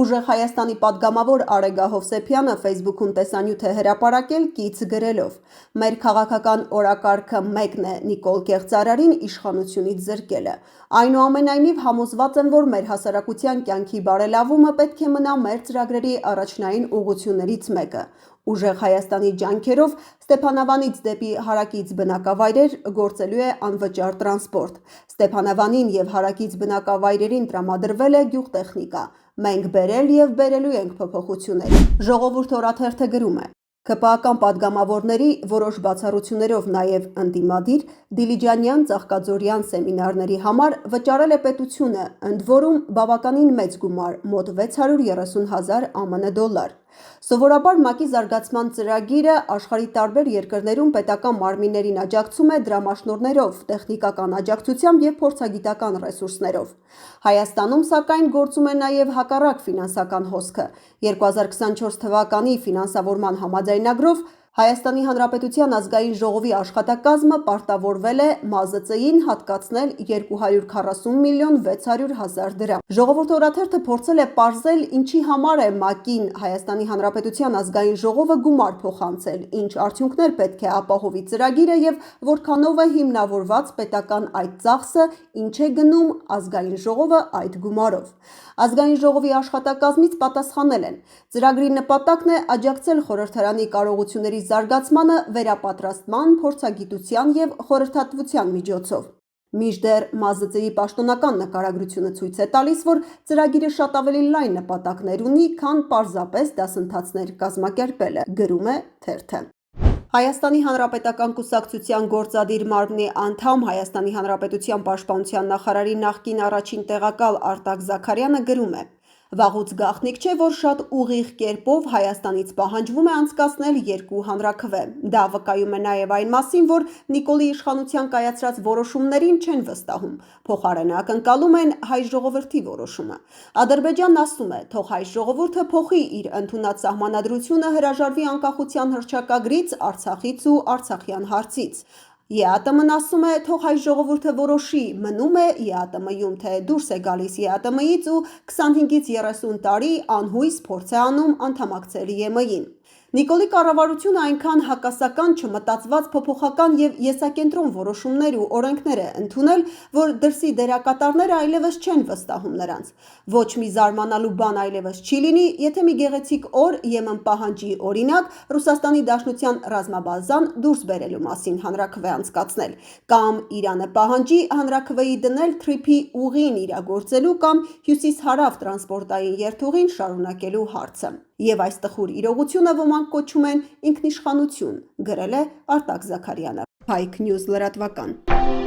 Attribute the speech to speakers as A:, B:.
A: Ուժեղ Հայաստանի պատգամավոր Արեգա Հովսեփյանը Facebook-ում տեսանյութ է հրապարակել կից գրելով. «Մեր քաղաքական օրակարգը մեկն է Նիկոլ Կեղծարարին իշխանությունից զրկելը։ Այնուամենայնիվ համոզված եմ, որ մեր հասարակության կյանքի բարելավումը պետք է մնա մեր ծրագրերի առաջնային ուղղություններից մեկը։ Ուժեղ Հայաստանի ջանքերով Ստեփանավանից դեպի հարակից բնակավայրեր գործելու է անվճար տրանսպորտ։ Ստեփանավանին եւ հարակից բնակավայրերին տրամադրվել է գյուղտեխնիկա։ Մենք բերել եւ բերելու ենք փոփոխություններ»։ Ժողովուրդ օրաթերթը գրում է. ԿՊԱ-կան պատգամավորների որոշ բացառություններով նաև ընդդիմադիր Դիլիջանյան ծաղկաձորյան սեմինարների համար վճարել է պետությունը, ընդ որում բավականին մեծ գումար՝ մոտ 630,000 ԱՄՆ դոլար։ Սովորաբար ՄԱԿ-ի զարգացման ծրագիրը աշխարհի տարբեր երկրներում պետական մարմիններին աջակցում է դրամաշնորհներով, տեխնիկական աջակցությամբ եւ փորձագիտական ռեսուրսներով։ Հայաստանում, սակայն, գործում է նաև հակառակ ֆինանսական հոսքը։ 2024 թվականի ֆինանսավորման համաձայնագրով Հայաստանի Հանրապետության ազգային ժողովի աշխատակազմը պարտավորվել է ՄԱԶԾ-ին հատկացնել 240 միլիոն 600 հազար դրամ։ Ժողովուրդ օրաթերթը փորձել է պարզել, ինչի համար է ՄԱԿ-ին Հայաստանի Հանրապետության ազգային ժողովը գումար փոխանցել, ինչ արդյունքներ պետք է ապահովի ծրագիրը եւ որքանով է հիմնավորված պետական այդ ծախսը, ինչ է գնում ազգային ժողովը այդ գումարով։ Ազգային ժողովի աշխատակազմից պատասխանել են. ծրագրի նպատակն է աջակցել խորհրդարանի կարողությունների զարգացմանը վերապատրաստման, փորձագիտության եւ խորհրդատվության միջոցով։ Մինչդեռ ՄԱԶԾ-ի պաշտոնական նկարագրությունը ցույց է տալիս, որ ծրագիրը շատ ավելի լայն նպատակներ ունի, քան պարզապես դասընթացներ կազմակերպելը, գրում է թերթը։ Հայաստանի Հանրապետական կուսակցության գործադիր մարմնի անդամ Հայաստանի Հանրապետության պաշտպանության նախարարի նախկին առաջին տեղակալ Արտակ Զաքարյանը գրում է. «Վաղուց գաղտնիք չէ, որ շատ ուղիղ կերպով Հայաստանից պահանջվում է անցկացնել երկու հանրաքվե։ Դա վկայում է նաև այն մասին, որ Նիկոլի իշխանության կայացրած որոշումներին չեն վստահում, փոխարենը ակնկալում են հայ ժողովրդի որոշումը։ Ադրբեջանն ասում է, թող հայ ժողովուրդը փոխի իր ընդունած սահմանադրությունը, հրաժարվի անկախության հռչակագրից, Արցախից ու արցախյան հարցից։ ԵԱՏՄ-ն ասում է, թող հայ ժողովուրդը որոշի, մնում է ԵԱՏՄ-ում, թե դուրս է գալիս ԵԱՏՄ-ից ու 25-ից 30 տարի անհույս փորձ է անում անդամակցել ԵՄ-ին։ Նիկոլի կառավարությունը այնքան հակասական, չմտածված, փոփոխական եւ եսակենտրոն որոշումներ ու օրենքներ է ընդունել, որ դրսի դերակատարները այլևս չեն վստահում նրանց։ Ոչ մի զարմանալու բան այլևս չի լինի, եթե մի գեղեցիկ օր ԵՄ պահանջի, օրինակ, Ռուսաստանի Դաշնության ռազմաբազան դուրս բերելու մասին հանրաքվե անցկացնել, կամ Իրանը պահանջի հանրաքվեի դնել Թրիփի ուղին իրագործելու կամ հյուսիս-հարավ տրանսպորտային երթուղին շարունակելու հարցը։ Եվ այս տխուր իրողությունը ոմանք կոչում են ինքնիշխանություն, գրել է Արտակ Զաքարյանը, Pike News լրատվական։